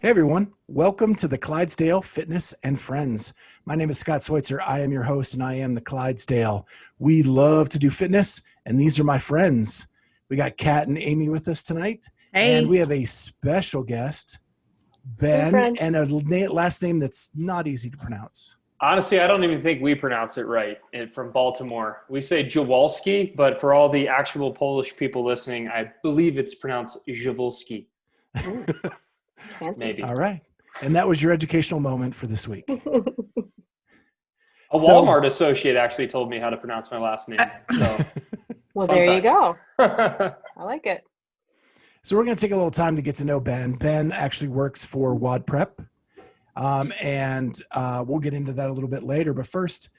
Hey everyone, welcome to the Clydesdale Fitness and Friends. My name is Scott Schweitzer. I am your host and I am the Clydesdale. We love to do fitness and these are my friends. We got Kat and Amy with us tonight. Hey. And we have a special guest, Ben, and a last name that's not easy to pronounce. Honestly, I don't even think we pronounce it right. From Baltimore. We say Dziwulski, but for all the actual Polish people listening, I believe it's pronounced Dziwulski. Maybe. All right. And that was your educational moment for this week. A Walmart associate actually told me how to pronounce my last name. So, well, there you go. I like it. So we're going to take a little time to get to know Ben. Ben actually works for WODprep. And we'll get into that a little bit later. But first,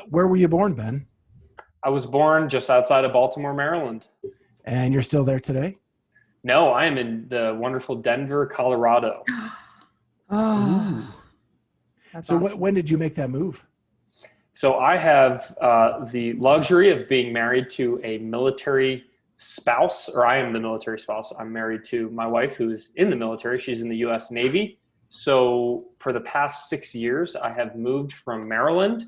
where were you born, Ben? I was born just outside of Baltimore, Maryland. And you're still there today? No, I am in the wonderful Denver, Colorado. Oh. So awesome. When did you make that move? So I have the luxury of being married to a military spouse, or I am the military spouse. I'm married to my wife who is in the military. She's in the U.S. Navy. So for the past 6 years, I have moved from Maryland,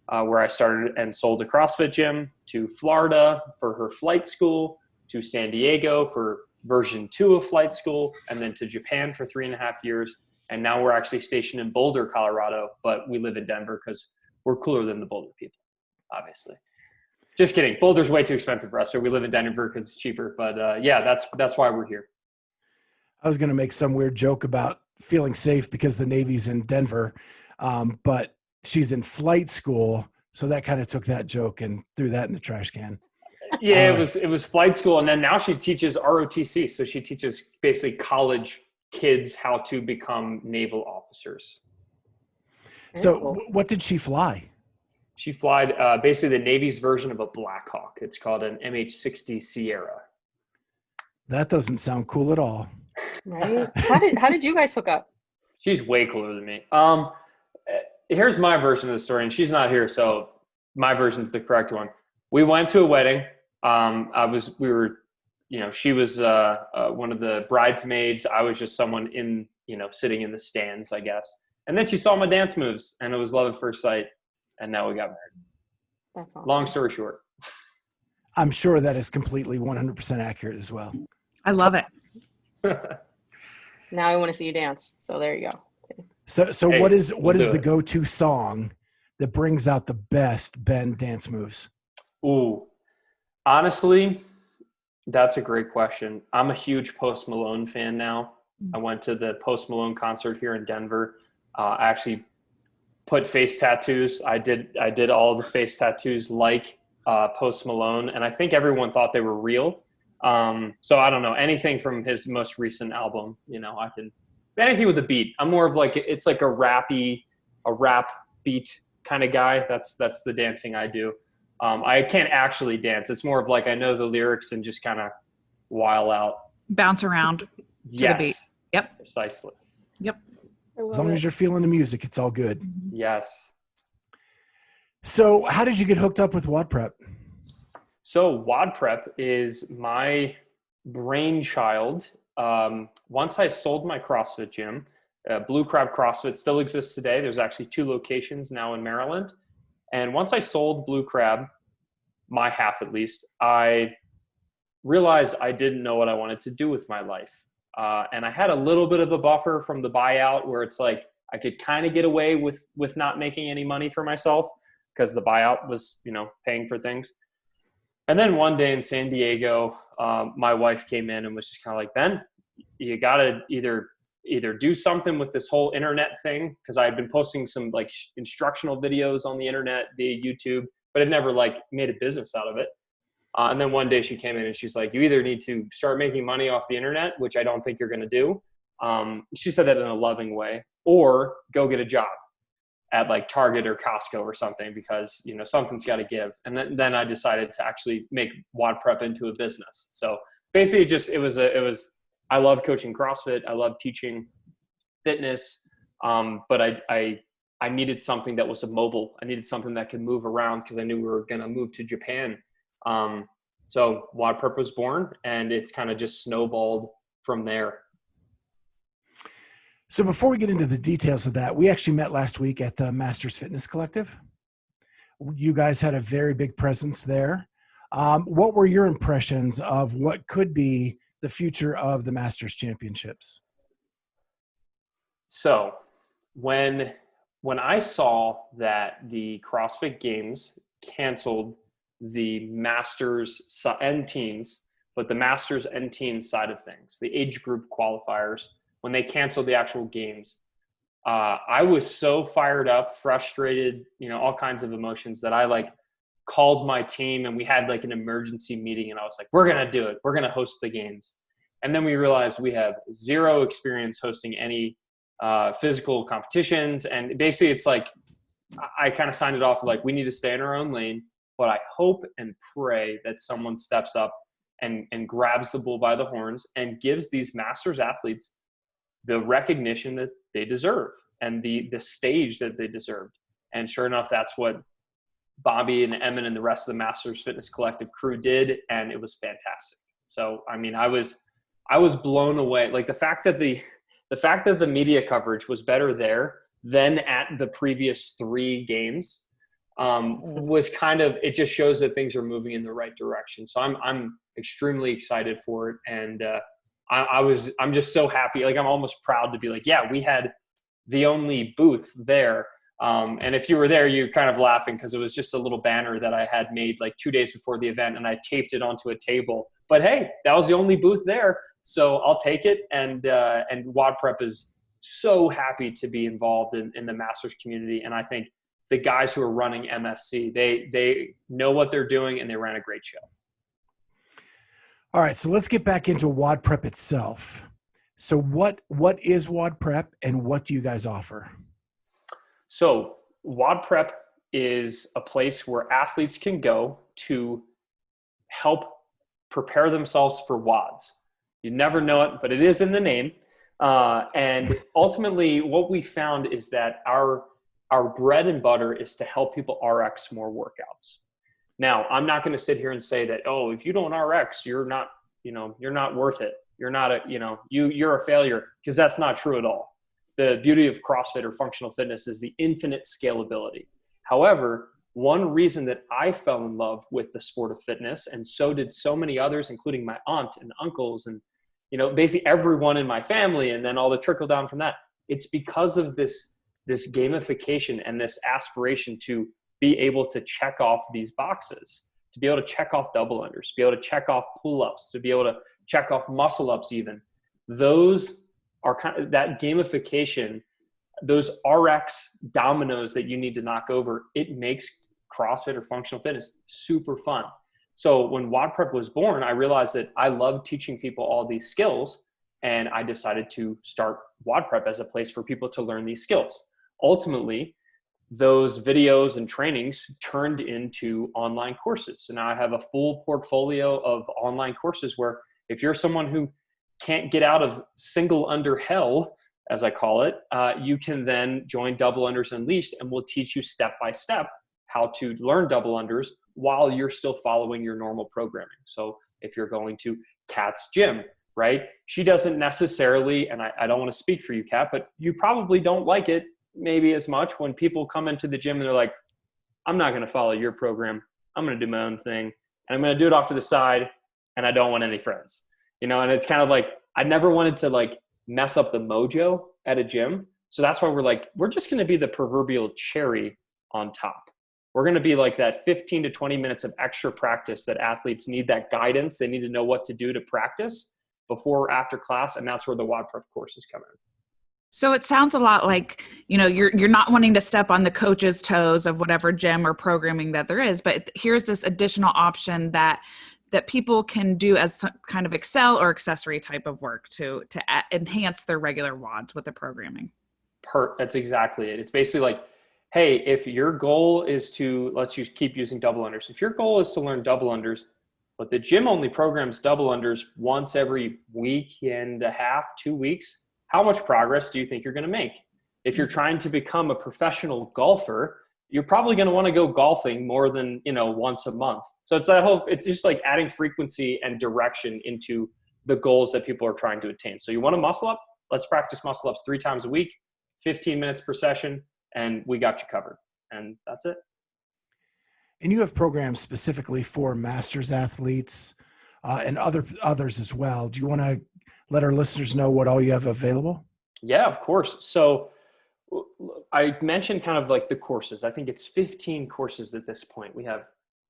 where I started and sold a CrossFit gym, to Florida for her flight school, to San Diego for version 2 of flight school, and then to Japan for 3.5 years. And now we're actually stationed in Boulder, Colorado, but we live in Denver because we're cooler than the Boulder people, obviously. Just kidding. Boulder's way too expensive for us, so we live in Denver because it's cheaper. But yeah, that's why we're here. I was going to make some weird joke about feeling safe because the Navy's in Denver, but she's in flight school, so that kind of took that joke and threw that in the trash can. Yeah, it was flight school, and then now she teaches ROTC, so she teaches basically college kids how to become naval officers. So what did she fly? She flied basically the Navy's version of a Black Hawk. It's called an MH-60 Sierra. That doesn't sound cool at all. Right? How did you guys hook up? She's way cooler than me. Here's my version of the story, and she's not here, so my version's the correct one. We went to a wedding. She was one of the bridesmaids. I was just someone sitting in the stands, I guess. And then she saw my dance moves, and it was love at first sight. And now we got married. That's awesome. Long story short. I'm sure that is completely 100% accurate as well. I love it. Now I want to see you dance. So there you go. So hey, what is the go-to song that brings out the best Ben dance moves? Ooh, honestly, that's a great question. I'm a huge Post Malone fan now. I went to the Post Malone concert here in Denver. I actually put face tattoos. I did all the face tattoos like Post Malone, and I think everyone thought they were real. So I don't know, anything from his most recent album, I can, anything with a beat. I'm more of it's like a rap beat kind of guy. That's the dancing I do. I can't actually dance. It's more of I know the lyrics and just kind of while out. Bounce around to the beat. Yep. Precisely. Yep. As long as you're feeling the music, it's all good. Yes. So how did you get hooked up with WODprep? So WODprep is my brainchild. Once I sold my CrossFit gym, Blue Crab CrossFit still exists today. There's actually 2 locations now in Maryland. And once I sold Blue Crab, my half at least, I realized I didn't know what I wanted to do with my life. And I had a little bit of a buffer from the buyout where it's I could kind of get away with not making any money for myself because the buyout was, paying for things. And then one day in San Diego, my wife came in and was just kind of Ben, you got to either do something with this whole internet thing, because I had been posting some instructional videos on the internet via YouTube, but it never made a business out of it. And then one day she came in and she's you either need to start making money off the internet, which I don't think you're going to do. She said that in a loving way, or go get a job at Target or Costco or something, because, something's got to give. And then I decided to actually make WODprep into a business. So basically I love coaching CrossFit. I love teaching fitness. But I needed something that was mobile. I needed something that could move around because I knew we were going to move to Japan. So WODprep was born, and it's kind of just snowballed from there. So before we get into the details of that, we actually met last week at the Masters Fitness Collective. You guys had a very big presence there. What were your impressions of what could be the future of the Masters Championships? So when I saw that the CrossFit Games canceled the Masters and teens, but the Masters and teens side of things, the age group qualifiers, when they canceled the actual games, I was so fired up, frustrated, all kinds of emotions that I called my team and we had an emergency meeting and I was like, we're going to do it. We're going to host the games. And then we realized we have zero experience hosting any physical competitions. And basically it's I kind of signed it off we need to stay in our own lane, but I hope and pray that someone steps up and grabs the bull by the horns and gives these Masters athletes the recognition that they deserve and the stage that they deserved. And sure enough, that's what Bobby and Emmett and the rest of the Masters Fitness Collective crew did. And it was fantastic. So, I mean, I was blown away. The fact that the media coverage was better there than at the previous 3 games was it just shows that things are moving in the right direction. So I'm extremely excited for it. And I'm just so happy. I'm almost proud to be yeah, we had the only booth there. And if you were there, you're kind of laughing because it was just a little banner that I had made 2 days before the event and I taped it onto a table. But hey, that was the only booth there. So I'll take it. And WODprep is so happy to be involved in the Masters community. And I think the guys who are running MFC, they know what they're doing and they ran a great show. All right, so let's get back into WODprep itself. So what is WODprep and what do you guys offer? So WODprep is a place where athletes can go to help prepare themselves for WODs. You never know it, but it is in the name. And ultimately what we found is that our bread and butter is to help people RX more workouts. Now, I'm not going to sit here and say that, oh, if you don't RX, you're not worth it. You're not you're a failure, because that's not true at all. The beauty of CrossFit or functional fitness is the infinite scalability. However, one reason that I fell in love with the sport of fitness, and so did so many others, including my aunt and uncles and, basically everyone in my family, and then all the trickle down from that, it's because of this gamification and this aspiration to be able to check off these boxes, to be able to check off double unders, to be able to check off pull-ups, to be able to check off muscle ups even. Those are that gamification, those RX dominoes that you need to knock over. It makes CrossFit or functional fitness super fun. So when WODprep was born, I realized that I love teaching people all these skills, and I decided to start WODprep as a place for people to learn these skills. Ultimately, those videos and trainings turned into online courses. So now I have a full portfolio of online courses where if you're someone who can't get out of single under hell, as I call it, you can then join Double Unders Unleashed, and we'll teach you step by step how to learn double unders while you're still following your normal programming. So if you're going to Kat's gym, right? She doesn't necessarily, and I don't want to speak for you, Kat, but you probably don't like it maybe as much when people come into the gym and they're like, I'm not going to follow your program. I'm going to do my own thing, and I'm going to do it off to the side, and I don't want any friends, and it's kind of I never wanted to mess up the mojo at a gym. So that's why we're just going to be the proverbial cherry on top. We're going to be that 15 to 20 minutes of extra practice that athletes need, that guidance. They need to know what to do to practice before or after class. And that's where the WODprep courses come in. So it sounds a lot like, you're not wanting to step on the coach's toes of whatever gym or programming that there is, but here's this additional option that people can do as some kind of Excel or accessory type of work to enhance their regular WODs with the programming. That's exactly it. It's basically hey, if your goal is to, keep using double unders. If your goal is to learn double unders, but the gym only programs double unders once every week and a half, 2 weeks, how much progress do you think you're going to make? If you're trying to become a professional golfer, you're probably going to want to go golfing more than, once a month. So it's just adding frequency and direction into the goals that people are trying to attain. So you want to muscle up, let's practice muscle ups 3 times a week, 15 minutes per session, and we got you covered. And that's it. And you have programs specifically for masters athletes and others as well. Do you want to let our listeners know what all you have available? Yeah, of course. So I mentioned kind of like the courses. I think it's 15 courses at this point. We have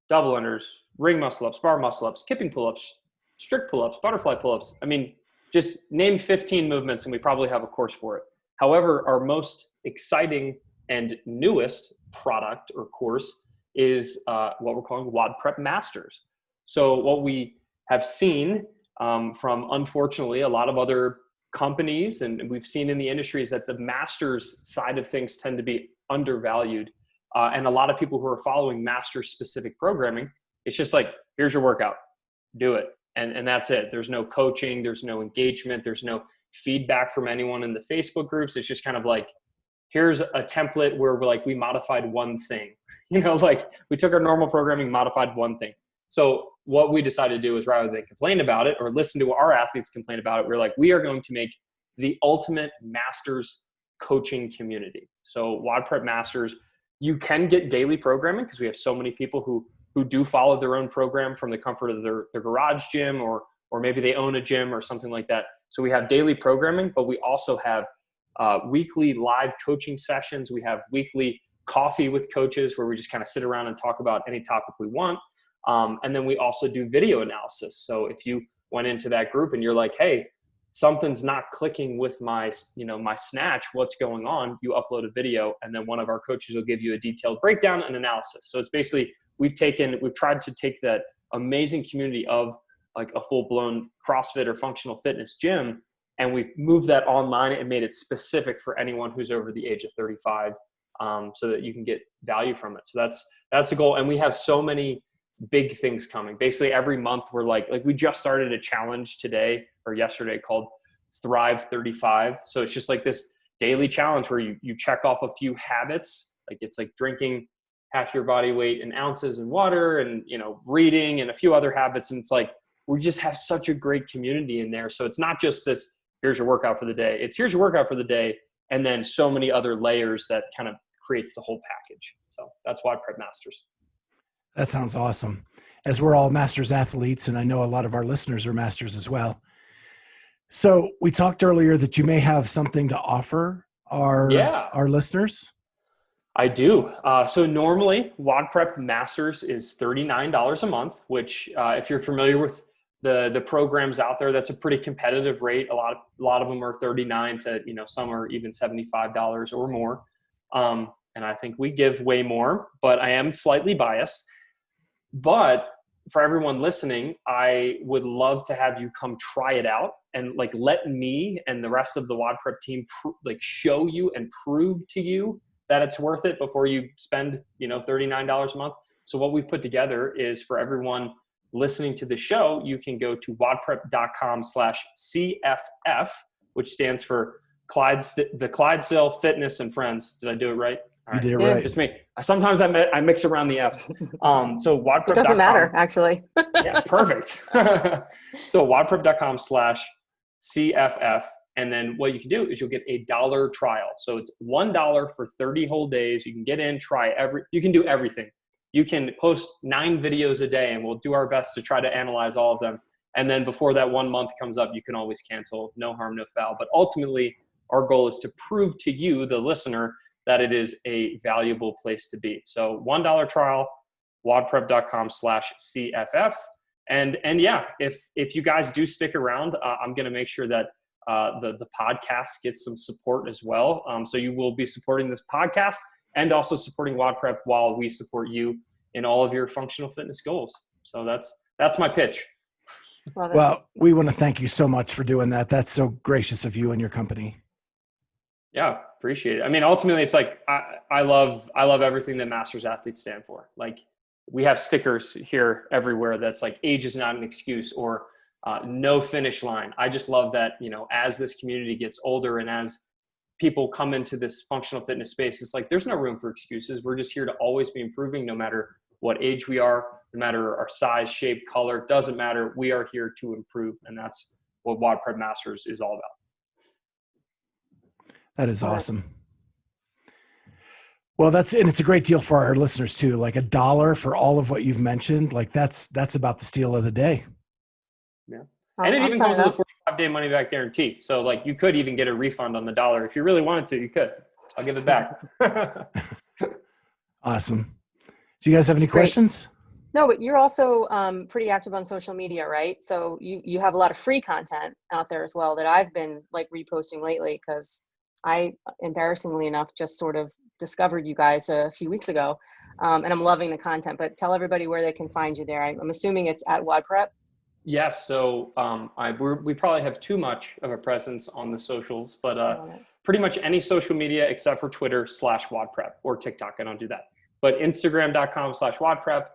double unders, ring muscle ups, bar muscle ups, kipping pull-ups, strict pull-ups, butterfly pull-ups. I mean, just name 15 movements and we probably have a course for it. However, our most exciting and newest product or course is what we're calling WODprep Masters. So what we have seen from, unfortunately, a lot of other companies and we've seen in the industry is that the masters side of things tend to be undervalued. And a lot of people who are following masters specific programming, it's just like, here's your workout, do it. And that's it. There's no coaching, there's no engagement, there's no feedback from anyone in the Facebook groups. It's just kind of like, here's a template where we modified one thing, like we took our normal programming, modified one thing. So what we decided to do is rather than complain about it or listen to our athletes complain about it, we're like, we are going to make the ultimate masters coaching community. So WODprep Masters, you can get daily programming because we have so many people who do follow their own program from the comfort of their garage gym or maybe they own a gym or something like that. So we have daily programming, but we also have weekly live coaching sessions. We have weekly coffee with coaches where we just kind of sit around and talk about any topic we want. And then we also do video analysis. So if you went into that group and you're like, hey, something's not clicking with my snatch, what's going on? You upload a video and then one of our coaches will give you a detailed breakdown and analysis. So it's basically, we've tried to take that amazing community of like a full-blown CrossFit or functional fitness gym, and we've moved that online and made it specific for anyone who's over the age of 35, so that you can get value from it. So that's the goal. And we have so many big things coming. Basically every month we're like we just started a challenge today or yesterday called Thrive 35. So it's just like this daily challenge where you check off a few habits. Like it's like drinking half your body weight in ounces in water and, reading and a few other habits. And it's like, we just have such a great community in there. So it's not just this, here's your workout for the day. It's here's your workout for the day. And then so many other layers that kind of creates the whole package. So that's WODprep Masters. That sounds awesome. As we're all masters athletes, and I know a lot of our listeners are masters as well. So we talked earlier that you may have something to offer our listeners. I do. So normally WODprep Masters is $39 a month, which if you're familiar with the programs out there, that's a pretty competitive rate. A lot of them are $39 to, some are even $75 or more. And I think we give way more, but I am slightly biased. But for everyone listening, I would love to have you come try it out and let me and the rest of the WODprep team show you and prove to you that it's worth it before you spend, $39 a month. So what we've put together is for everyone listening to the show, you can go to wodprep.com/CFF, which stands for the Clydesdale Fitness and Friends. Did I do it right? All right. You did it right. Just me. Sometimes I mix around the F's. So WODprep.com. It doesn't matter, actually. Yeah, perfect. So WODprep.com/CFF. And then what you can do is you'll get a $1 trial. So it's $1 for 30 whole days. You can get in, you can do everything. You can post 9 videos a day and we'll do our best to try to analyze all of them. And then before that 1 month comes up, you can always cancel. No harm, no foul. But ultimately, our goal is to prove to you, the listener, that it is a valuable place to be. So $1 trial, WODprep.com/CFF. And yeah, if you guys do stick around, I'm going to make sure that the podcast gets some support as well. So you will be supporting this podcast and also supporting WODprep while we support you in all of your functional fitness goals. So that's my pitch. Well, we want to thank you so much for doing that. That's so gracious of you and your company. Yeah, appreciate it. I mean, ultimately, it's like I love everything that Masters Athletes stand for. Like we have stickers here everywhere that's like age is not an excuse or no finish line. I just love that, as this community gets older and as people come into this functional fitness space, it's like there's no room for excuses. We're just here to always be improving, no matter what age we are, no matter our size, shape, color, doesn't matter. We are here to improve, and that's what WODprep Masters is all about. That is Love it. awesome. Well, and it's a great deal for our listeners too. Like $1 for all of what you've mentioned. Like that's about the steal of the day. Yeah. And it I'm even comes signing with a 45-day money back guarantee. So like you could even get a refund on the $1 if you really wanted to. You could. I'll give it back. Awesome. Do you guys have any That's great. questions? No, but you're also pretty active on social media, right? So you have a lot of free content out there as well that I've been like reposting lately because I, embarrassingly enough, just sort of discovered you guys a few weeks ago, and I'm loving the content. But tell everybody where they can find you there. I'm assuming it's at WODprep. Yes. So we probably have too much of a presence on the socials, but Love it. pretty much any social media except for Twitter/WODprep or TikTok. I don't do that. But Instagram.com/WODprep,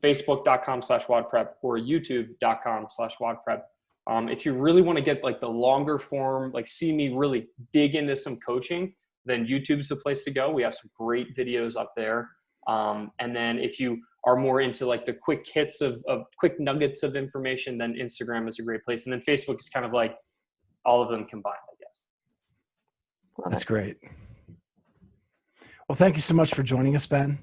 Facebook.com/WODprep, or YouTube.com/WODprep. If you really want to get like the longer form, like see me really dig into some coaching, then YouTube's the place to go. We have some great videos up there. And then if you are more into like the quick hits of quick nuggets of information, then Instagram is a great place. And then Facebook is kind of like all of them combined, I guess. Love That's it. great. Well, thank you so much for joining us, Ben.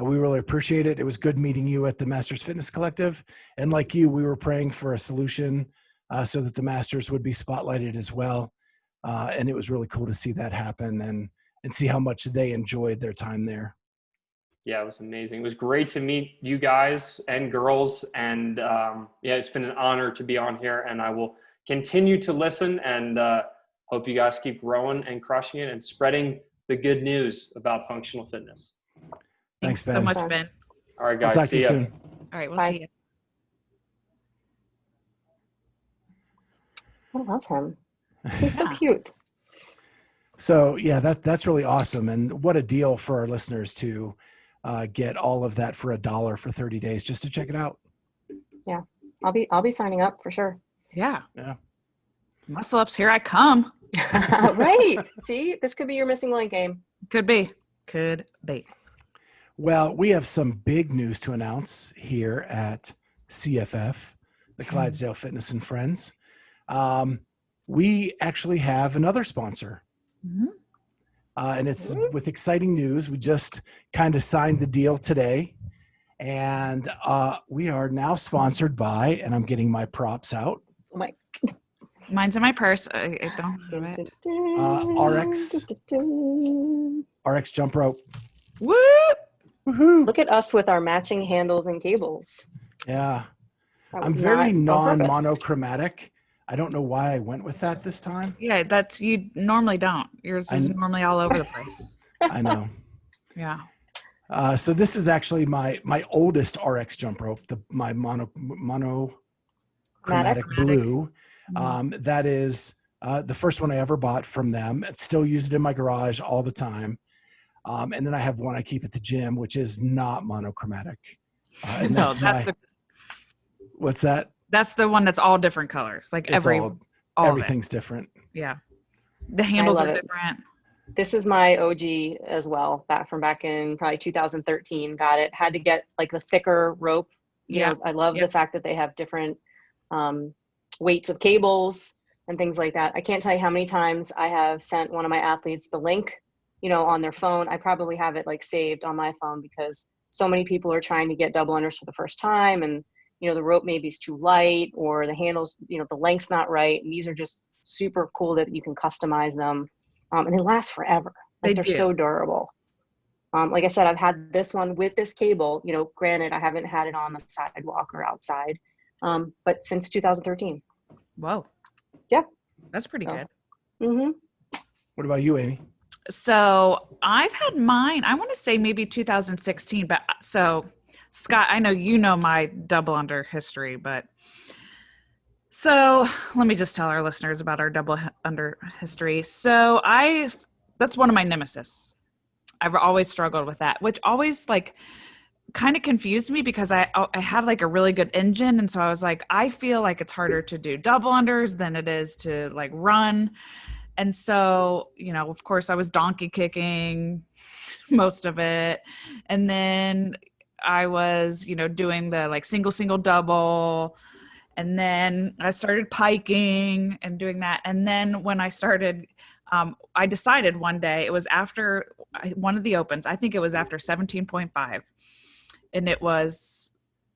We really appreciate it. It was good meeting you at the Masters Fitness Collective. And like you, we were praying for a solution so that the Masters would be spotlighted as well. And it was really cool to see that happen and see how much they enjoyed their time there. Yeah, it was amazing. It was great to meet you guys and girls. And yeah, it's been an honor to be on here. And I will continue to listen and hope you guys keep growing and crushing it and spreading the good news about functional fitness. Thanks, so Ben. much, Ben. All right, We'll guys. talk to See you ya. soon. All right, we'll Bye. see you. I love him. He's so Yeah. cute. So yeah, that's really awesome. And what a deal for our listeners to get all of that for $1 for 30 days just to check it out. Yeah, I'll be signing up for sure. Yeah. Yeah. Muscle ups, here I come. Right. See, this could be your missing link game. Could be. Could be. Well, we have some big news to announce here at CFF, the Clydesdale Fitness and Friends. We actually have another sponsor. Mhm. And it's with exciting news. We just kind of signed the deal today. And we are now sponsored by, and I'm getting my props out, Oh my. Mine's in my purse. I don't have it. RX Jump Rope. Woo! Woohoo. Look at us with our matching handles and cables. Yeah. That I'm was very not on purpose. non-monochromatic. I don't know why I went with that this time. Yeah, that's you normally don't. Yours is normally all over the place. I know. Yeah. So this is actually my oldest RX jump rope, my monochromatic blue. That is the first one I ever bought from them. I still use it in my garage all the time. And then I have one I keep at the gym, which is not monochromatic. And No, that's what's that? That's the one that's all different colors. Like It's all everything's different. Yeah. The handles love are it. different. This is my OG as well, back in probably 2013. Got it. Had to get like the thicker rope. You know, I love the fact that they have different weights of cables and things like that. I can't tell you how many times I have sent one of my athletes the link, on their phone. I probably have it like saved on my phone because so many people are trying to get double unders for the first time, and the rope maybe is too light or the handles, the length's not right. And these are just super cool that you can customize them. And they last forever. Like they're so durable. Like I said, I've had this one with this cable, granted, I haven't had it on the sidewalk or outside, but since 2013. Whoa. Yeah. That's pretty good. Mm-hmm. What about you, Amy? So I've had mine, I want to say maybe 2016, but so Scott, I know you know my double under history, but so let me just tell our listeners about our double under history. So that's one of my nemesis. I've always struggled with that, which always like kind of confused me because I had like a really good engine. And so I was like, I feel like it's harder to do double unders than it is to like run. And so, of course I was donkey kicking most of it. And then I was, doing the like single, double. And then I started piking and doing that. And then when I started I decided one day, it was after one of the opens, I think it was after 17.5, and it was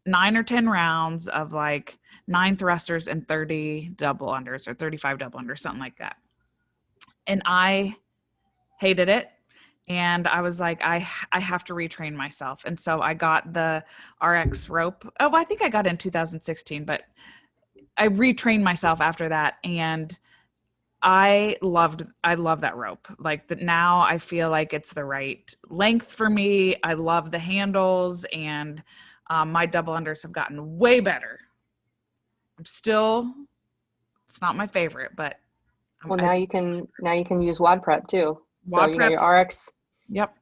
9 or 10 rounds of like 9 thrusters and 30 double unders or 35 double unders, something like that. And I hated it. And I was like, I have to retrain myself. And so I got the RX rope. Oh, I think I got it in 2016, but I retrained myself after that. And I love that rope. Like that now I feel like it's the right length for me. I love the handles, and my double unders have gotten way better. It's not my favorite, but well, now you can use WODprep too. So you got WODprep. your RX. Yep.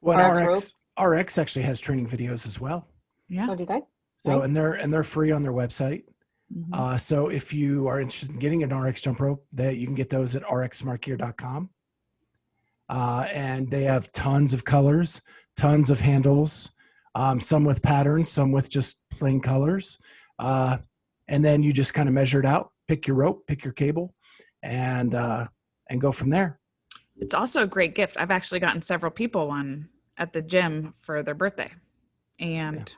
Well, RX RX actually has training videos as well. Yeah. Oh, did I? So Nice. and they're free on their website. Mhm. So if you are interested in getting an RX jump rope, you can get those at rxsmartgear.com. And they have tons of colors, tons of handles, some with patterns, some with just plain colors. And then you just kind of measure it out, pick your rope, pick your cable, and go from there. It's also a great gift. I've actually gotten several people one at the gym for their birthday, and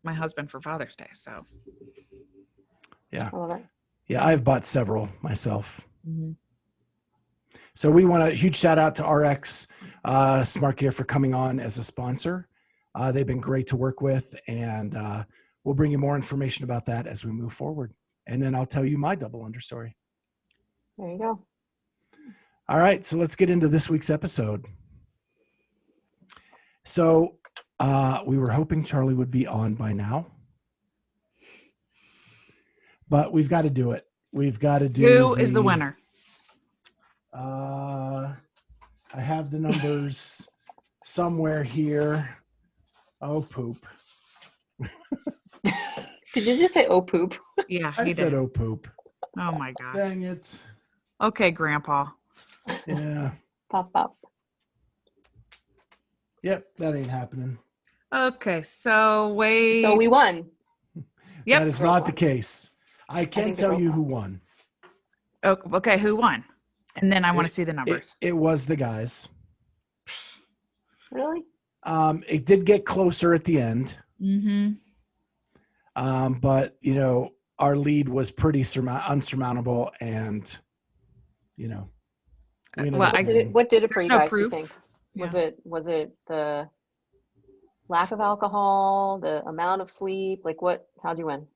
my husband for Father's Day. So Yeah. I love it. Yeah, I've bought several myself. Mhm. So we want a huge shout out to RX Smart Gear for coming on as a sponsor. They've been great to work with, and we'll bring you more information about that as we move forward. And then I'll tell you my double under story. There you go. All right, so let's get into this week's episode. So we were hoping Charlie would be on by now, but we've got to do it. We've got to do. Who is the winner? I have the numbers somewhere here. Oh, poop. Did you just say "oh poop"? Yeah, I he said, did. oh, poop. Oh my gosh. Dang it. Okay, Grandpa. Yeah. Pop up. Yep, that ain't happening. Okay, so wait. So we won. Yep. That is Girls not the won. case. I can't think the tell girls you won. who won. Okay, who won? And then I want to see the numbers. It was the guys. Really? It did get closer at the end. Mm-hmm. But, our lead was pretty unsurmountable, and, we ended Well, up winning. What did it for There's you no guys? Do you proof. think? Yeah. Was it the lack of alcohol, the amount of sleep? Like how'd you win?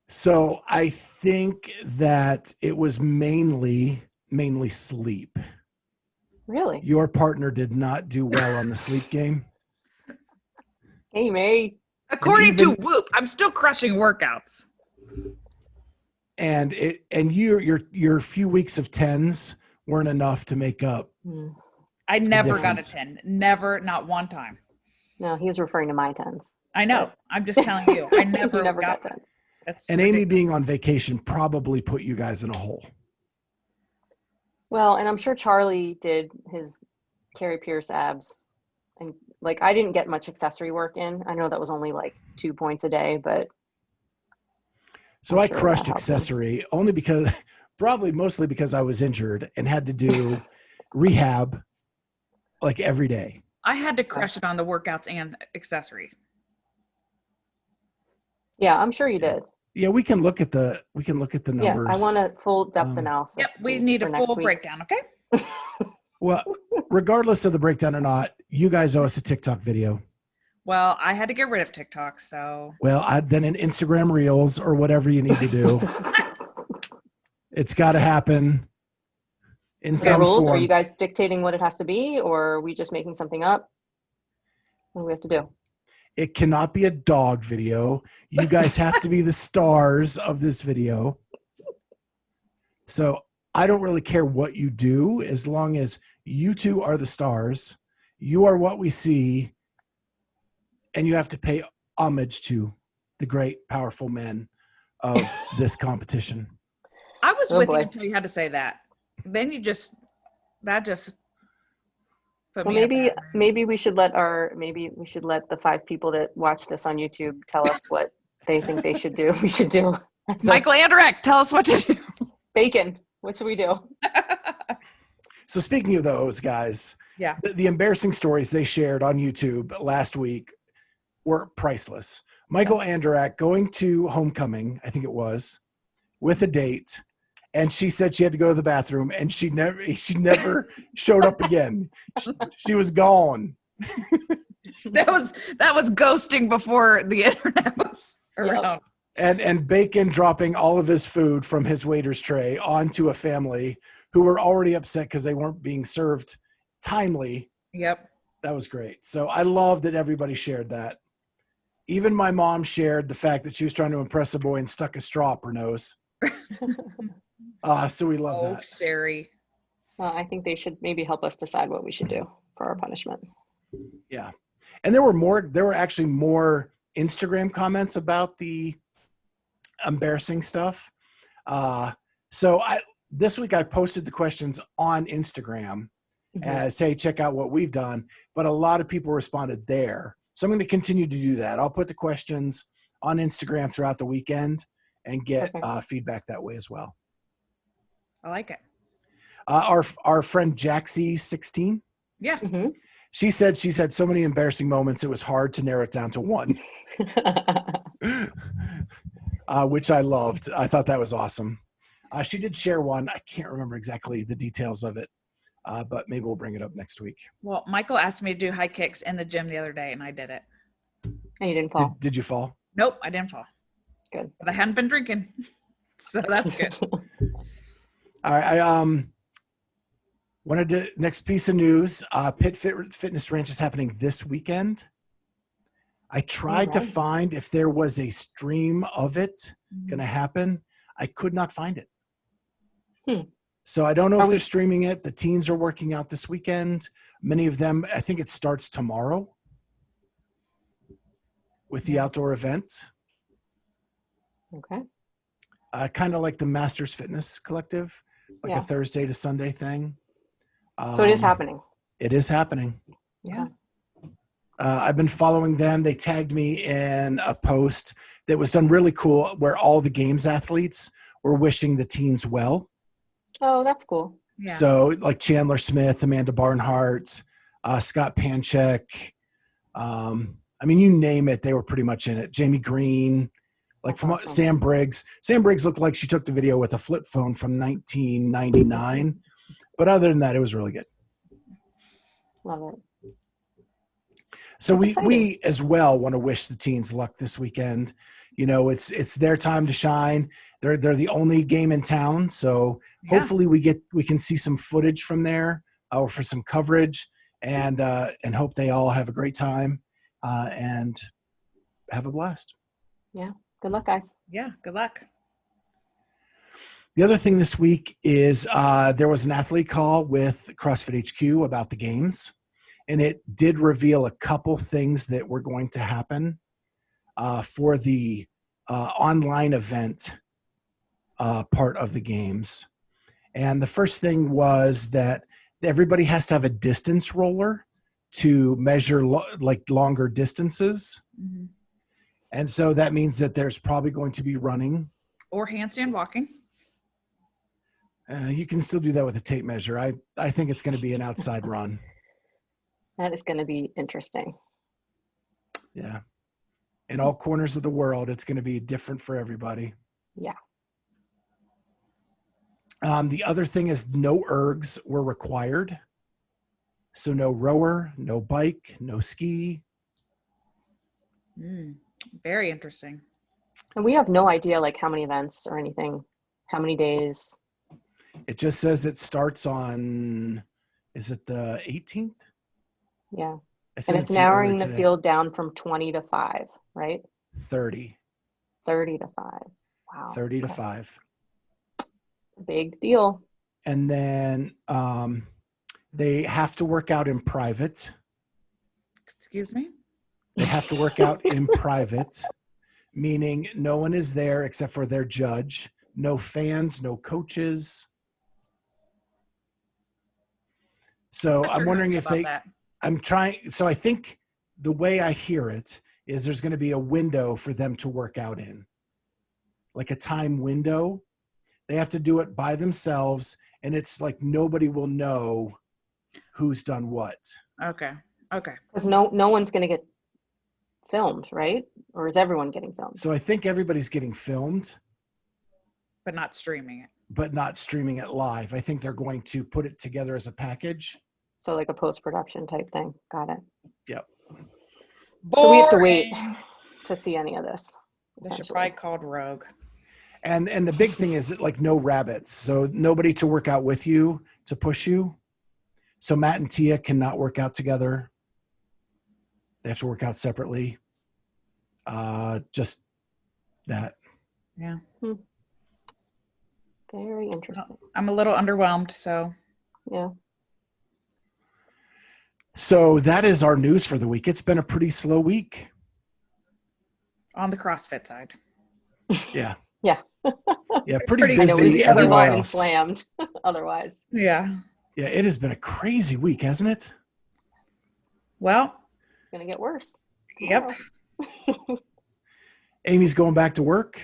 So I think that it was mainly sleep. Really? Your partner did not do well on the sleep game. Hey, Mary. According to Whoop, I'm still crushing workouts. And your few weeks of 10s weren't enough to make up. I never got a difference. 10. Never, not one time. No, he was referring to my 10s. I know. I'm just telling you. I never, You never got one. 10s. That's And Amy ridiculous. being on vacation probably put you guys in a hole. Well, and I'm sure Charlie did his Carrie Pierce abs. And I didn't get much accessory work in. I know that was only 2 points a day, but. So I'm I sure crushed that helped him. accessory probably mostly because I was injured and had to do rehab every day. I had to crush it on the workouts and accessory. Yeah, I'm sure you did. Yeah, we can look at the numbers. Yeah, I want a full depth analysis. Yep, we please, need for a next full week. breakdown, okay? Well, regardless of the breakdown or not, you guys owe us a TikTok video. Well, I had to get rid of TikTok, so. Well, then in Instagram Reels or whatever you need to do. It's got to happen in Okay, some rules? form. Are you guys dictating what it has to be, or are we just making something up? What do we have to do? It cannot be a dog video. You guys have to be the stars of this video. So I don't really care what you do as long as you two are the stars. You are what we see. And you have to pay homage to the great, powerful men of this competition. I was Oh, with boy. you until you had to say that. Then that just put Well, me in a bad mood. maybe we should let the 5 people that watch this on YouTube tell us what they think they should do. We should do Michael Andrek, tell us what to do. bacon. What should we do? So speaking of those guys, Yeah. the embarrassing stories they shared on YouTube last week were priceless. Michael Andrak going to homecoming, I think it was, with a date, and she said she had to go to the bathroom, and she never showed up again. She was gone. That was ghosting before the internet was around. And Bacon dropping all of his food from his waiter's tray onto a family who were already upset because they weren't being served timely. Yep. That was great. So I love that everybody shared that. Even my mom shared the fact that she was trying to impress a boy and stuck a straw up her nose. So we love that. Sherry. I think they should maybe help us decide what we should do for our punishment. Yeah. And there were actually more Instagram comments about the embarrassing stuff. So this week I posted the questions on Instagram as, hey, check out what we've done. But a lot of people responded there. So I'm going to continue to do that. I'll put the questions on Instagram throughout the weekend and get feedback that way as well. I like it. Our friend Jaxie16. Yeah. Mm-hmm. She said she's had so many embarrassing moments, it was hard to narrow it down to one, which I loved. I thought that was awesome. She did share one. I can't remember exactly the details of it, but maybe we'll bring it up next week. Well, Michael asked me to do high kicks in the gym the other day, and I did it. And you didn't fall. Did you fall? Nope, I didn't fall. Good. But I hadn't been drinking, so that's good. All right. Wanted to next piece of news. Pitt Fitness Ranch is happening this weekend. I tried to find if there was a stream of it going to happen. I could not find it. So I don't know if they're streaming it. The teens are working out this weekend. Many of them, I think it starts tomorrow with the outdoor event. Okay. Kind of like the Masters Fitness Collective, like a Thursday to Sunday thing. So it is happening. It is happening. Yeah. I've been following them. They tagged me in a post that was done really cool where all the games athletes were wishing the teens well. Oh, that's cool. Yeah. So like Chandler Smith, Amanda Barnhart, Scott Panchek. I mean, you name it, they were pretty much in it. Jamie Green, like from Sam Briggs. Sam Briggs looked like she took the video with a flip phone from 1999. But other than that, it was really good. Love it. So we as well want to wish the teens luck this weekend. You know, it's their time to shine. They're the only game in town, so hopefully we can see some footage from there or for some coverage, and hope they all have a great time and have a blast. Yeah. Good luck, guys. Yeah. Good luck. The other thing this week is there was an athlete call with CrossFit HQ about the games, and it did reveal a couple things that were going to happen for the online event part of the games. And the first thing was that everybody has to have a distance roller to measure longer distances. Mm-hmm. And so that means that there's probably going to be running. Or handstand walking. You can still do that with a tape measure. I think it's going to be an outside run. That is going to be interesting. Yeah. In all corners of the world, it's going to be different for everybody. Yeah. The other thing is no ergs were required. So no rower, no bike, no ski. Very interesting. And we have no idea like how many events or anything, how many days. It just says it starts on, is it the 18th? Yeah. And it's narrowing the field down from 20 to 5, right? 30. 30 to 5. Wow. 30 to 5. Big deal. And then they have to work out in private. Excuse me? They have to work out in private, meaning no one is there except for their judge. No fans, no coaches. So I'm wondering if I think the way I hear it is there's going to be a window for them to work out in, like a time window. They have to do it by themselves, and it's like nobody will know who's done what. Okay. Because no one's going to get filmed, right? Or is everyone getting filmed? So I think everybody's getting filmed, But not streaming it. but not streaming it live. I think they're going to put it together as a package. So like a post-production type thing. Got it. Yep. So we have to wait Boring. to see any of this. They should essentially. probably called Rogue. And the big thing is like no rabbits. So nobody to work out with you, to push you. So Matt and Tia cannot work out together. They have to work out separately. Just that. Yeah. Very interesting. I'm a little underwhelmed, so. Yeah. So that is our news for the week. It's been a pretty slow week. On the CrossFit side. Yeah. Yeah. Yeah, pretty Pretty- I know busy we've everywhere already else. slammed otherwise. Yeah. Yeah, it has been a crazy week, hasn't it? Well, It's going to get worse. yep. Amy's going back to work.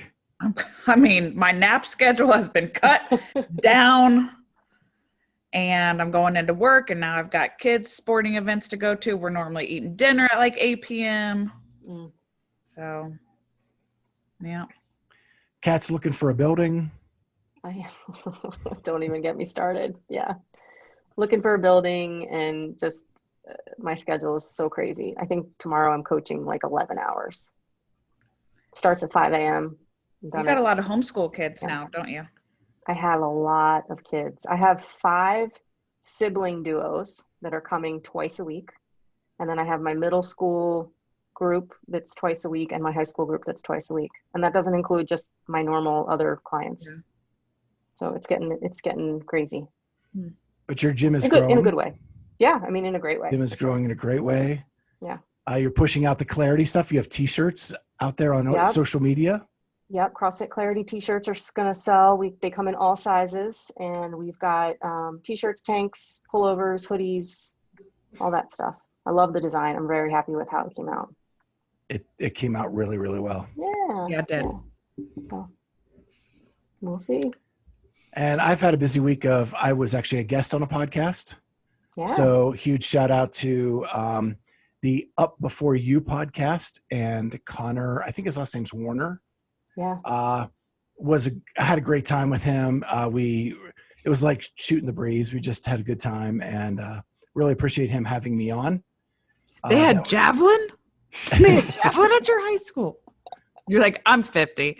I mean, my nap schedule has been cut down, and I'm going into work, and now I've got kids' sporting events to go to. We're normally eating dinner at like 8 p.m. Mm. So, yeah. Kat's looking for a building. Don't even get me started. Yeah. Looking for a building, and just my schedule is so crazy. I think tomorrow I'm coaching like 11 hours. Starts at 5 a.m. You got a lot of homeschool kids now, don't you? I have a lot of kids. I have 5 sibling duos that are coming twice a week. And then I have my middle school group that's twice a week and my high school group that's twice a week. And that doesn't include just my normal other clients. Yeah. So it's getting crazy. But your gym is In growing. a good way. Yeah, I mean, in a great way. Gym is growing in a great way. Yeah. You're pushing out the Clarity stuff. You have T-shirts out there on Yep. social media. Yep, CrossFit Clarity t-shirts are going to sell. They come in all sizes, and we've got t-shirts, tanks, pullovers, hoodies, all that stuff. I love the design. I'm very happy with how it came out. It came out really, really well. Yeah. Yeah, it did. So we'll see. And I've had a busy week I was actually a guest on a podcast. Yeah. So huge shout out to the Up Before You podcast, and Connor, I think his last name's Warner. Yeah. I had a great time with him. It was like shooting the breeze. We just had a good time, and really appreciate him having me on. They had javelin? They had javelin at your high school. You're like, I'm 50.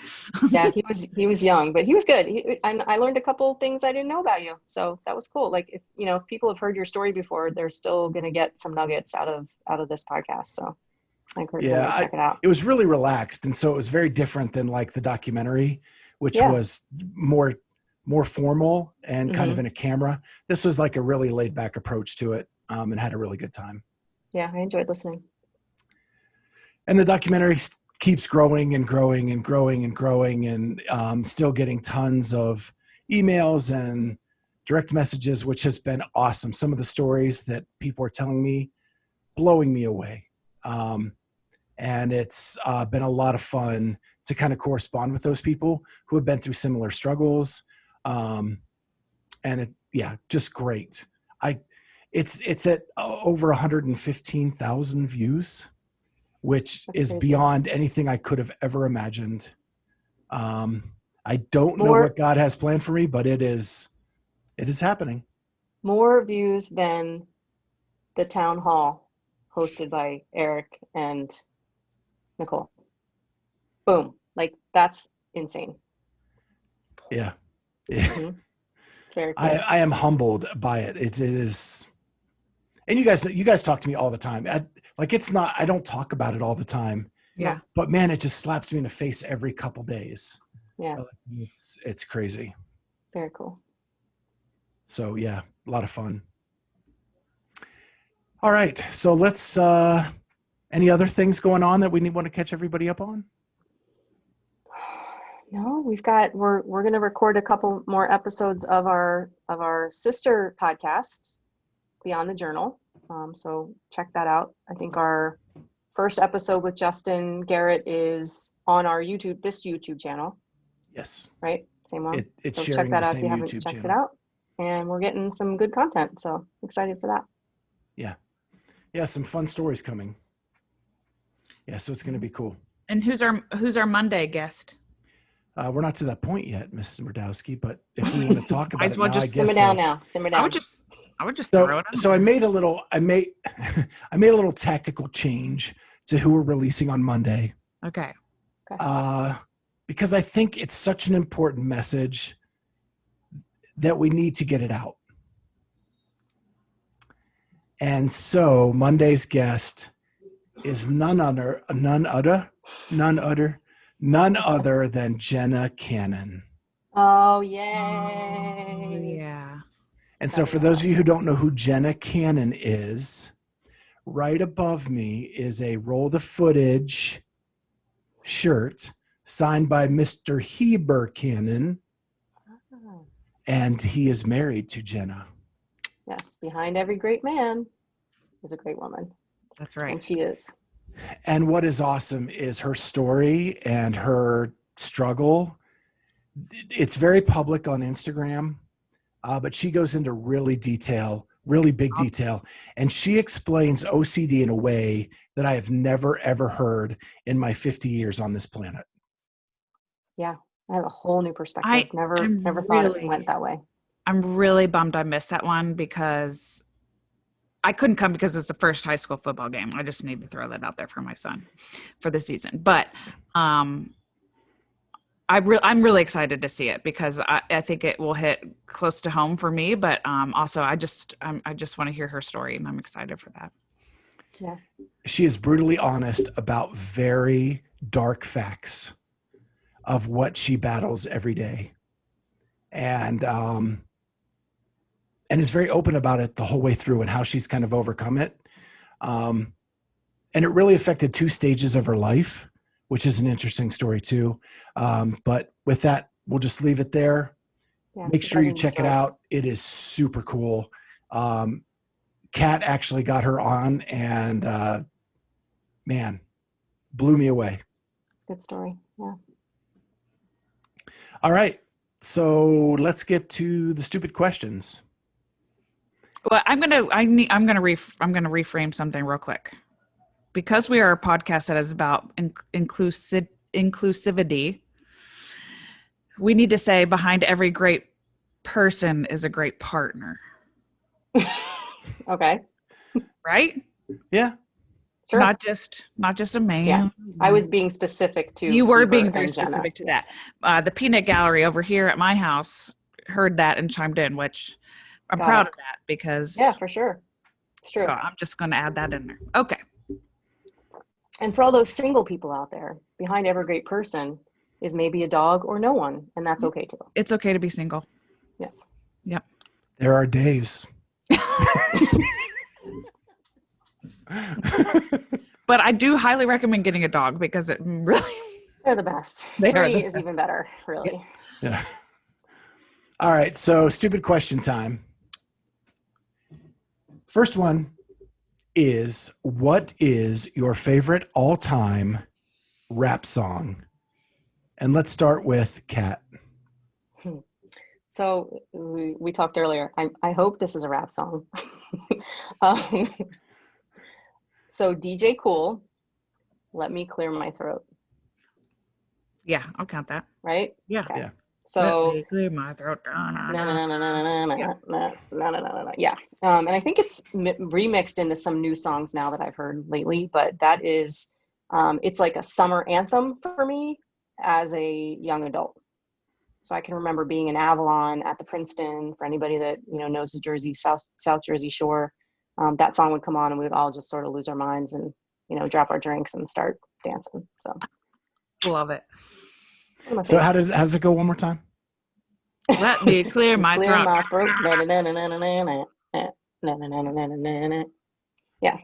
Yeah, he was young, but he was good. I learned a couple things I didn't know about you, so that was cool. Like, if people have heard your story before, they're still gonna get some nuggets out of this podcast. So I encourage them to check it out. It was really relaxed, and so it was very different than like the documentary, which was more formal and kind of in a camera. This was like a really laid back approach to it, and had a really good time. Yeah, I enjoyed listening. And the documentary keeps growing and growing and growing and growing, and still getting tons of emails and direct messages, which has been awesome. Some of the stories that people are telling me, blowing me away. And it's been a lot of fun to kind of correspond with those people who have been through similar struggles. And just great. It's at over 115,000 views, which is crazy. beyond anything I could have ever imagined. I don't know what God has planned for me, but it is happening. More views than the town hall hosted by Eric and Nicole. Boom. Like, that's insane. Yeah. Mm-hmm. Very cool. I am humbled by it. It is, and you guys talk to me all the time. I don't talk about it all the time. Yeah. But man, it just slaps me in the face every couple days. Yeah. It's crazy. Very cool. So yeah, a lot of fun. All right. So let's, any other things going on that we want to catch everybody up on? No, we're going to record a couple more episodes of our sister podcast, Beyond the Journal. So check that out. I think our first episode with Justin Garrett is on our this YouTube channel. Yes. Right? Same one. It's so sharing check that the out same if you haven't YouTube checked channel. it out. And we're getting some good content. So excited for that. Yeah, some fun stories coming. Yeah, so it's going to be cool. And who's our Monday guest? We're not to that point yet, Mrs. Murdowski, but if we want to talk about Might as it well now, just I guess Simmer down so. now. Simmer down. I would just throw it out. So I made a little tactical change to who we're releasing on Monday. Okay. Because I think it's such an important message that we need to get it out. And so Monday's guest is none other than Jenna Cannon. Oh, yay. Yeah. And so for those of you who don't know who Jenna Cannon is, right above me is a roll the footage shirt signed by Mr. Heber Cannon. Oh. And he is married to Jenna. Yes, behind every great man is a great woman. That's right. And she is. And what is awesome is her story and her struggle. It's very public on Instagram, but she goes into really big detail. And she explains OCD in a way that I have never, ever heard in my 50 years on this planet. Yeah, I have a whole new perspective. Never thought it went that way. I'm really bummed I missed that one because I couldn't come because it's the first high school football game. I just need to throw that out there for my son for the season. But I'm really excited to see it because I think it will hit close to home for me. But also I just want to hear her story, and I'm excited for that. Yeah, she is brutally honest about very dark facts of what she battles every day, and is very open about it the whole way through and how she's kind of overcome it. And it really affected 2 stages of her life, which is an interesting story too. But with that, we'll just leave it there. yeah, Make sure you check it out. It is super cool. Kat actually got her on and man, blew me away. Good story. Yeah. All right. So let's get to the stupid questions. Well, I'm gonna reframe something real quick, because we are a podcast that is about inclusivity. We need to say behind every great person is a great partner. Okay. Right? Yeah. Sure. Not just a man. Yeah. I was being specific to You were Heber being very and Jenna. specific to Yes. that. The peanut gallery over here at my house heard that and chimed in, which I'm Got proud it. of that because Yeah, for sure. It's true. So I'm just going to add that in there. Okay. And for all those single people out there, behind every great person is maybe a dog or no one, and that's okay too. It's okay to be single. Yes. Yep. There are days. But I do highly recommend getting a dog because it really They're the best. They are 3 the is even better, really. Yeah. All right. So stupid question time. First one is, what is your favorite all-time rap song? And let's start with Kat. So we talked earlier. I hope this is a rap song. So DJ Cool, Let Me Clear My Throat. Yeah, I'll count that. Right? Yeah. Okay. Yeah. So Let me clear my throat. no. Yeah. And I think it's remixed into some new songs now that I've heard lately, but that is, it's like a summer anthem for me as a young adult. So I can remember being in Avalon at the Princeton, for anybody that, knows the Jersey, South Jersey Shore. That song would come on and we would all just sort of lose our minds and, drop our drinks and start dancing. So Love it. So how does it go one more time? Let me clear my Clear throat. my throat. Yeah.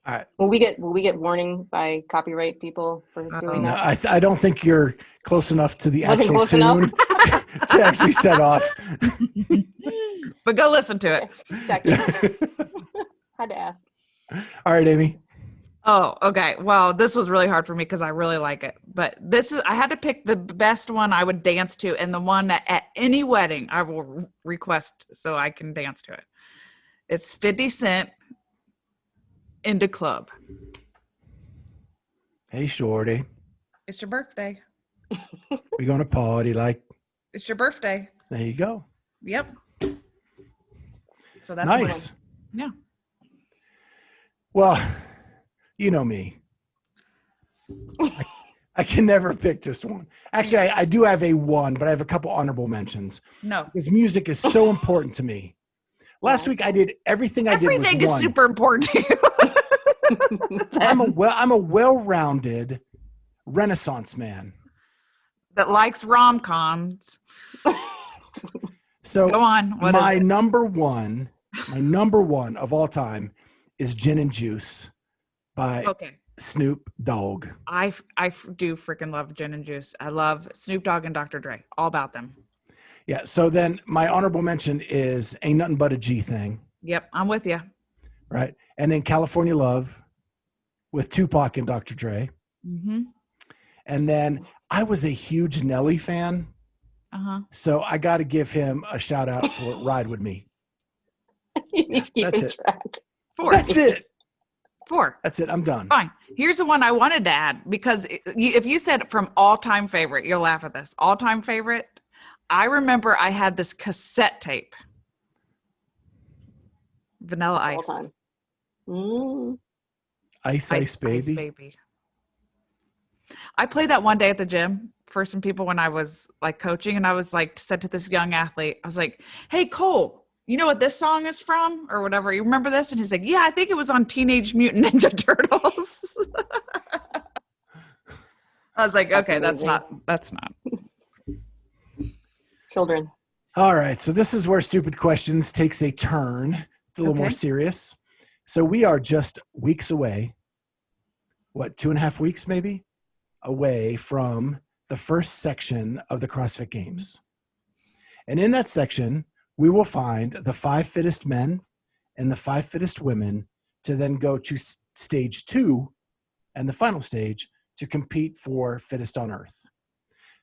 All right. Will we get warning by copyright people for doing No, that? I don't think you're close enough to the Wasn't actual close tune enough? to actually set off. But go listen to it. Just checking. Had to ask. All right, Amy. Oh, okay. Well, this was really hard for me because I really like it. But I had to pick the best one I would dance to and the one that at any wedding I will request so I can dance to it. It's 50 Cent, Into Club. Hey, shorty, It's your birthday. we gonna party like? It's your birthday. There you go. Yep. So that's Nice. Yeah. Well, you know me. I can never pick just one. Actually, I do have a one, but I have a couple honorable mentions No. because music is so important to me. Last week I did everything I did Everything was is one. super important to you. I'm a well-rounded Renaissance man. That likes rom-coms. So Go on. What my is it? number one of all time is Gin and Juice by Okay. Snoop Dogg. I do freaking love Gin and Juice. I love Snoop Dogg and Dr. Dre. All about them. Yeah. So then my honorable mention is Ain't Nothing But a G Thing. Yep, I'm with you. Right. And then California Love with Tupac and Dr. Dre. Mm-hmm. And then I was a huge Nelly fan. Uh-huh. So I got to give him a shout out for Ride With Me. He's keeping That's it. track. 4. That's it. 4. That's it. I'm done. Fine. Here's the one I wanted to add because if you said from all-time favorite, you'll laugh at this. All-time favorite, I remember I had this cassette tape. Vanilla All Ice. time. Mm. Ice Baby. I played that one day at the gym for some people when I was like coaching, and I was like said to this young athlete, I was like, "Hey Cole, you know what this song is from or whatever? You remember this?" And he's like, "Yeah, I think it was on Teenage Mutant Ninja Turtles." I was like, That's "Okay, that's amazing. not." Children. All right. So this is where Stupid Questions takes a turn. It's a little more Okay. serious. So we are just weeks away. What, 2.5 weeks maybe? Away from the first section of the CrossFit Games. And in that section, we will find the 5 fittest men and the 5 fittest women to then go to stage 2 and the final stage to compete for fittest on earth.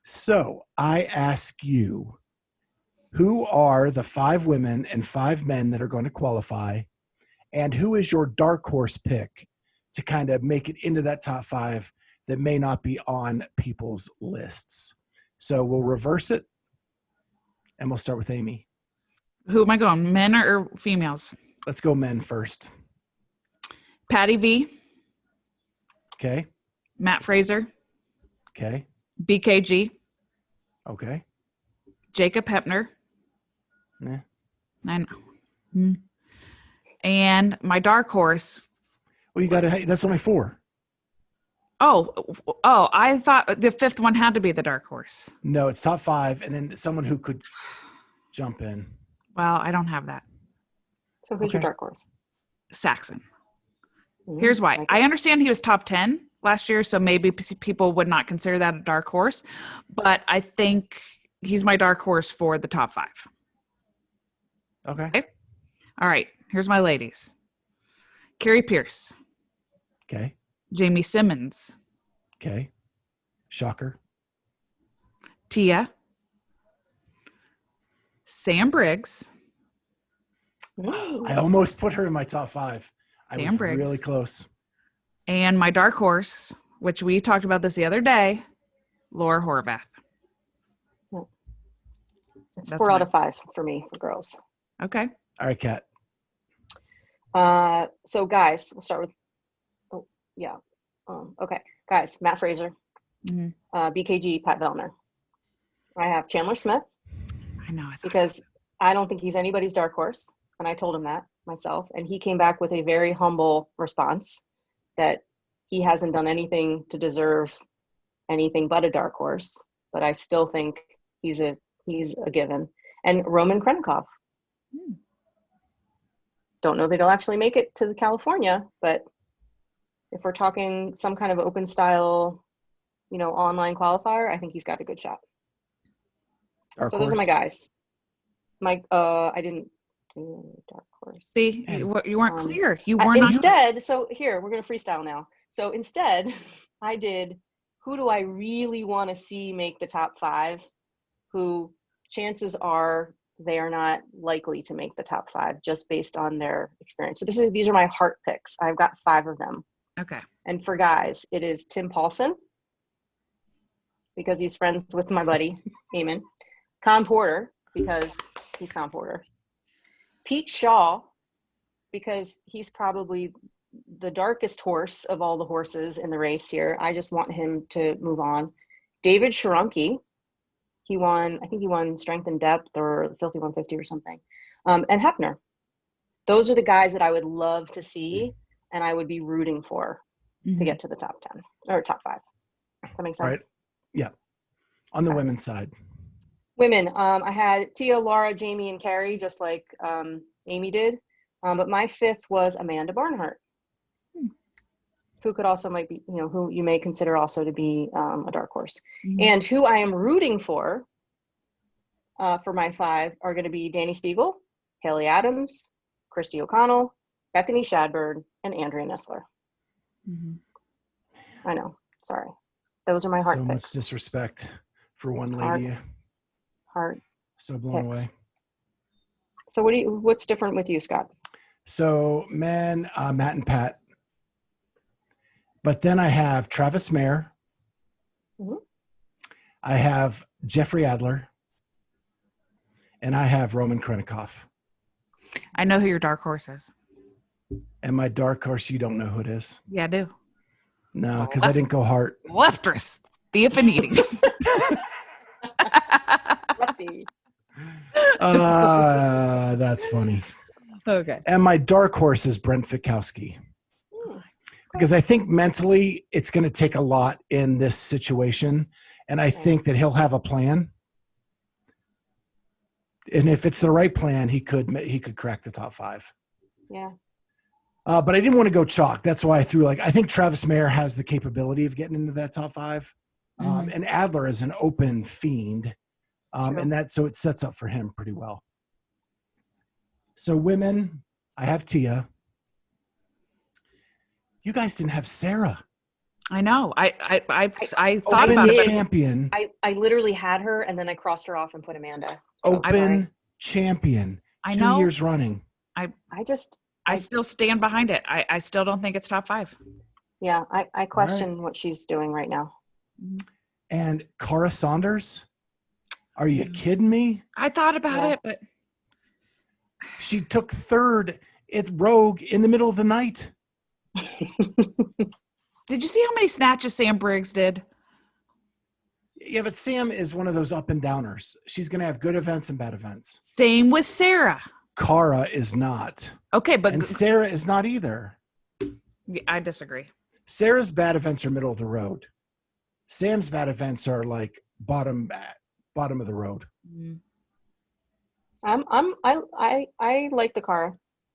So I ask you, who are the 5 women and 5 men that are going to qualify? And who is your dark horse pick to kind of make it into that top 5 that may not be on people's lists? So we'll reverse it and we'll start with Amy. Who am I going? Men or females? Let's go men first. Patty V, Okay. Matt Fraser, Okay. BKG, Okay. Jacob Hepner. Yeah. I know. And my dark horse. Well, you got to, that's only 4. Oh, I thought the 5th one had to be the dark horse. No, it's top 5. And then someone who could jump in. Well, I don't have that. So who's your Okay. dark horse? Saxon. Mm, Here's why. like I it. understand he was top 10 last year, so maybe people would not consider that a dark horse, but I think he's my dark horse for the top 5. Okay. All right, here's my ladies. Carrie Pierce, Okay. Jamie Simmons, Okay. Shocker. Tia, Sam Briggs, Mm. I almost put her in my top 5. I Sam was Briggs. really close. and my dark horse, which we talked about this the other day, Laura Horvath. It's That's 4 out mine. of 5 for me for girls. Okay. All right, Kat. So guys, we'll start with. Oh yeah. Okay, guys. Matt Fraser, Mhm. BKG, Pat Vellner. I have Chandler Smith I know. I thought because I don't think he's anybody's dark horse, and I told him that myself, and he came back with a very humble response that he hasn't done anything to deserve anything but a dark horse. But I still think he's a given. And Roman Krennikov. Don't know that he'll actually make it to the California, but if we're talking some kind of open style, online qualifier, I think he's got a good shot. Dark So those are my horse. guys. I didn't Dark horse. See, you weren't clear. You were not. Instead, so here, we're going to freestyle now. So instead, I did, who do I really want to see make the top 5, who chances are they are not likely to make the top 5 just based on their experience. So these are my heart picks. I've got 5 of them. Okay. And for guys, it is Tim Paulson, because he's friends with my buddy, Eamon. Con Porter, because he's Con Porter. Pete Shaw, because he's probably the darkest horse of all the horses in the race here. I just want him to move on. David Sharonke, I think he won Strength and Depth or Filthy 150 or something. And Hefner. Those are the guys that I would love to see and I would be rooting for to get to the top 10 or top 5. Does that make sense? Right. Yeah. On the women's side. Women, I had Tia, Laura, Jamie, and Carrie, just like Amy did. But my 5th was Amanda Barnhart, who could also might be, who you may consider also to be a dark horse. And who I am rooting for my 5 are going to be Danny Spiegel, Haley Adams, Christy O'Connell, Bethany Shadburn, and Andrea Nessler. I know. Sorry. Those are my heart picks. So much disrespect for one lady. Heart. So blown away. So what's different with you, Scott? So men, Matt and Pat. But then I have Travis Mayer. I have Jeffrey Adler. And I have Roman Krennikov. I know who your dark horse is. And my dark horse, you don't know who it is? Yeah, I do. No, because I didn't go heart. Leftress, the Affinity. Lefty. That's funny. Okay. And my dark horse is Brent Fikowski. Because I think mentally it's going to take a lot in this situation. And I think that he'll have a plan. And if it's the right plan, he could crack the top 5. Yeah. But I didn't want to go chalk. That's why I threw I think Travis Mayer has the capability of getting into that top 5. And Adler is an open fiend. And so it sets up for him pretty well. So women, I have Tia. You guys didn't have Sarah. I know. I thought open about it. Champion. I literally had her and then I crossed her off and put Amanda. So open champion. I 2 know. years running. I still stand behind it. I still don't think it's top 5. Yeah, I question what she's doing right now. And Cara Saunders? Are you kidding me? I thought about it, but she took 3rd at Rogue in the middle of the night. Did you see how many snatches Sam Briggs did? Yeah, but Sam is one of those up and downers. She's going to have good events and bad events. Same with Sarah. Cara is not. Okay, but and Sarah is not either. Yeah, I disagree. Sarah's bad events are middle of the road. Sam's bad events are like bottom of the road. I like the Cara,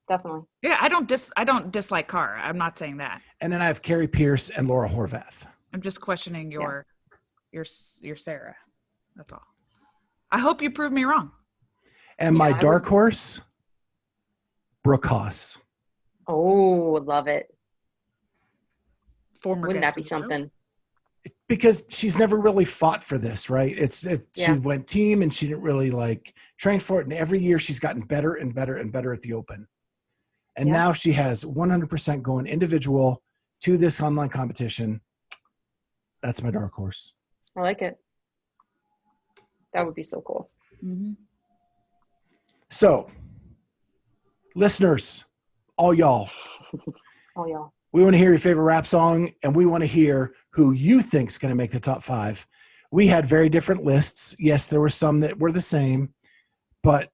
definitely. Yeah, I don't dislike Cara. I'm not saying that. And then I have Carrie Pierce and Laura Horvath. I'm just questioning your Sarah. That's all. I hope you prove me wrong. And my dark horse, Brooke Haas. Oh, love it. Wouldn't that be something? Because she's never really fought for this, right? She went team and she didn't really train for it. And every year she's gotten better and better and better at the Open. And now she has 100% going individual to this online competition. That's my dark horse. I like it. That would be so cool. So, listeners, all y'all. We want to hear your favorite rap song, and we want to hear who you think's going to make the top 5. We had very different lists. Yes, there were some that were the same, but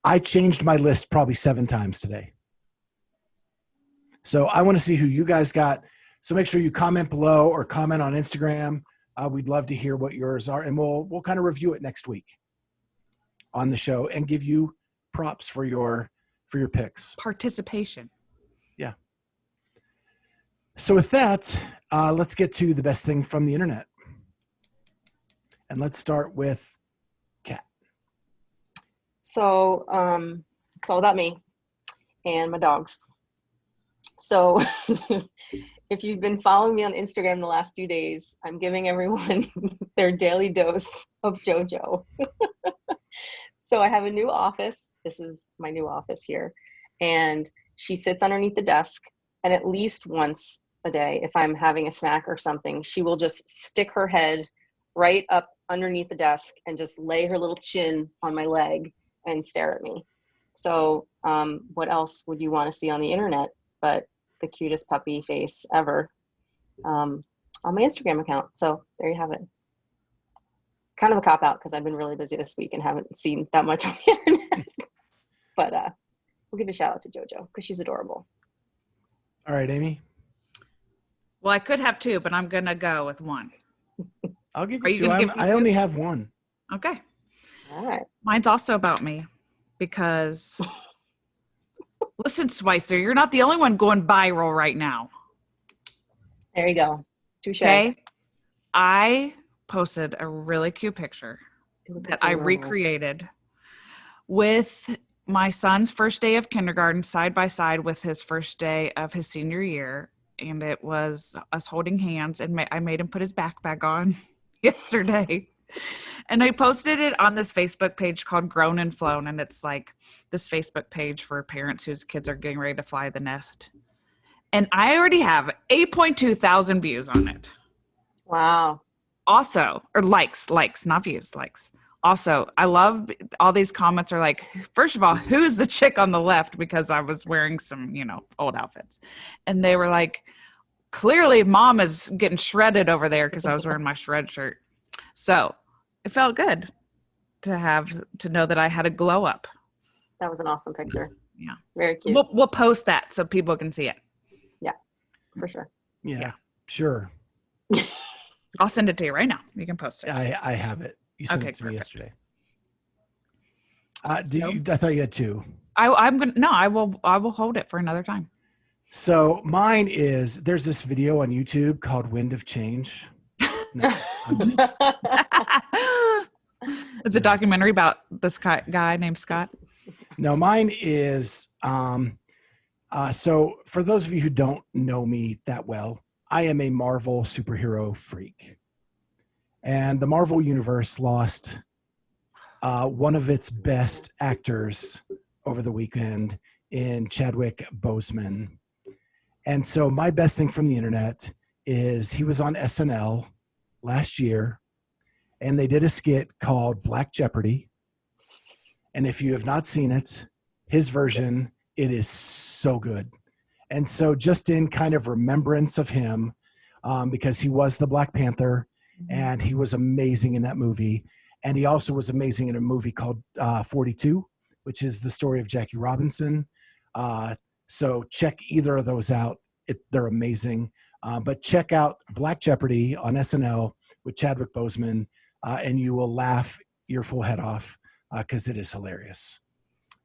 I changed my list probably 7 times today. So I want to see who you guys got. So make sure you comment below or comment on Instagram. We'd love to hear what yours are, and we'll kind of review it next week on the show and give you props for your picks. Participation. Yeah. So with that, let's get to the best thing from the internet. And let's start with Kat. So It's all about me and my dogs. So if you've been following me on Instagram the last few days, I'm giving everyone their daily dose of JoJo. So I have a new office. This is my new office here. And she sits underneath the desk, and at least once a day, if I'm having a snack or something, she will just stick her head right up underneath the desk and just lay her little chin on my leg and stare at me. So what else would you want to see on the internet but the cutest puppy face ever on my Instagram account? So there you have it. Kind of a cop out because I've been really busy this week and haven't seen that much on the internet. But we'll give a shout out to JoJo because she's adorable. All right, Amy. Well, I could have two, but I'm going to go with one. I'll give Are you you two. gonna give me I two? only have one. Okay. All right. Mine's also about me because, listen, Schweitzer, you're not the only one going viral right now. There you go. Touche. Okay. I posted a really cute picture It was that I adorable. recreated with my son's first day of kindergarten side by side with his first day of his senior year. And it was us holding hands, and I made him put his backpack on yesterday. And I posted it on this Facebook page called Grown and Flown. And it's like this Facebook page for parents whose kids are getting ready to fly the nest. And I already have 8.2 thousand views on it. Wow. Also, or likes, not views, likes. Also, I love all these comments are like, first of all, who's the chick on the left? Because I was wearing some, old outfits. And they were like, clearly mom is getting shredded over there because I was wearing my shred shirt. So it felt good to know that I had a glow up. That was an awesome picture. Yeah. Very cute. We'll post that so people can see it. Yeah, for sure. Yeah. Sure. I'll send it to you right now. You can post it. I have it. You sent Okay, it to me perfect. yesterday. I thought you had two. I will hold it for another time. So mine is, there's this video on YouTube called Wind of Change. No, I'm just, It's a documentary about this guy named Scott. no, mine is, so for those of you who don't know me that well, I am a Marvel superhero freak. And the Marvel universe lost one of its best actors over the weekend in Chadwick Boseman. And so my best thing from the internet is he was on SNL last year, and they did a skit called Black Jeopardy. And if you have not seen it, his version, it is so good. And so just in kind of remembrance of him, because he was the Black Panther, and he was amazing in that movie. And he also was amazing in a movie called 42, which is the story of Jackie Robinson. So check either of those out. They're amazing. But check out Black Jeopardy on SNL with Chadwick Boseman, and you will laugh your full head off because it is hilarious.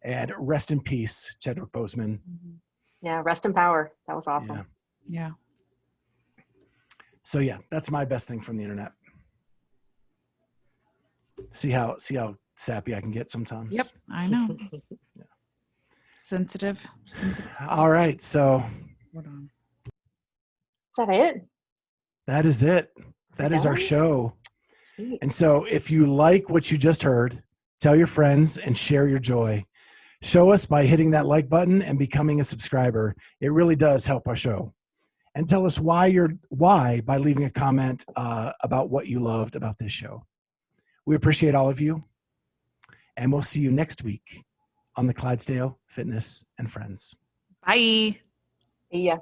And rest in peace, Chadwick Boseman. Yeah, rest in power. That was awesome. Yeah. So yeah, that's my best thing from the internet. See how sappy I can get sometimes. Yep. I know. Sensitive. All right, so Hold on. Is that it? that is it. That is our done? show. Sweet. And so if you like what you just heard, tell your friends and share your joy. Show us by hitting that like button and becoming a subscriber. It really does help our show. And tell us why by leaving a comment about what you loved about this show. We appreciate all of you, and we'll see you next week on the Clydesdale Fitness and Friends. Bye. See ya.